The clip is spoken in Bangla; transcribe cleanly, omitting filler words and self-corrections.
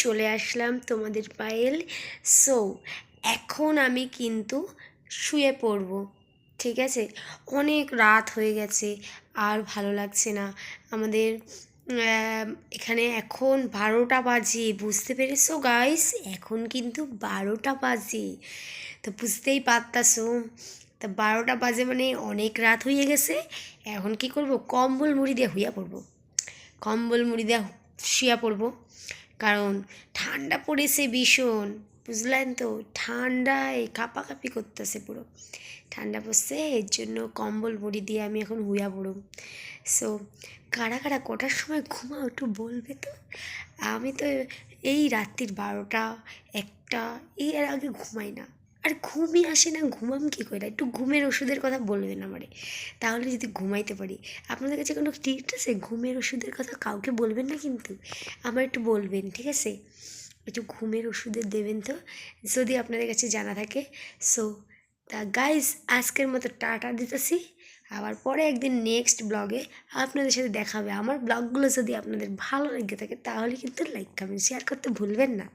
চলে আসলাম তোমাদের পায়েল। সো এখন আমি কিন্তু শুয়ে পড়ব, ঠিক আছে? অনেক রাত হয়ে গেছে, আর ভালো লাগছে না আমাদের। এখানে এখন 12টা বাজে, বুঝতে পেরেছো গাইস? এখন কিন্তু 12টা বাজে, তো বুঝতেই পারতাছো। তা 12টা বাজে মানে অনেক রাত হয়ে গেছে। এখন কি করব, কম্বল মুড়ি দিয়ে শুয়ে পড়বো, কম্বল মুড়ি দিয়ে শুয়ে পড়বো। কারণ ঠান্ডা পড়েছে ভীষণ, বুঝলেন তো? ঠান্ডায় কাঁপাকাঁপি করতেছে পুরো, ঠান্ডা পড়ছে, এর জন্য কম্বল মুড়ি দিয়ে আমি এখন হুইয়া পড়ব। সো কারা কারা কটার সময় ঘুমাও একটু বলবে তো? আমি তো এই রাত্রির 12টা 1টা এর আগে ঘুমাই না, আর ঘুমই আসে না, ঘুমাম কী করে? একটু ঘুমের ওষুধের কথা বলবেন আমারে, তাহলে যদি ঘুমাইতে পারি। আপনাদের কাছে কোনো টিপস আছে ঘুমের ওষুধের কথা? কাউকে বলবেন না কিন্তু, আমার একটু বলবেন, ঠিক আছে? একটু ঘুমের ওষুধের দেবেন তো, যদি আপনাদের কাছে জানা থাকে। সো তা গাইজ, আজকের মতো টাটা দিতেছি। আবার পরে একদিন নেক্সট ব্লগে আপনাদের সাথে দেখা হবে। আমার ব্লগগুলো যদি আপনাদের ভালো লেগে থাকে তাহলে কিন্তু লাইক কমেন্ট শেয়ার করতে ভুলবেন না।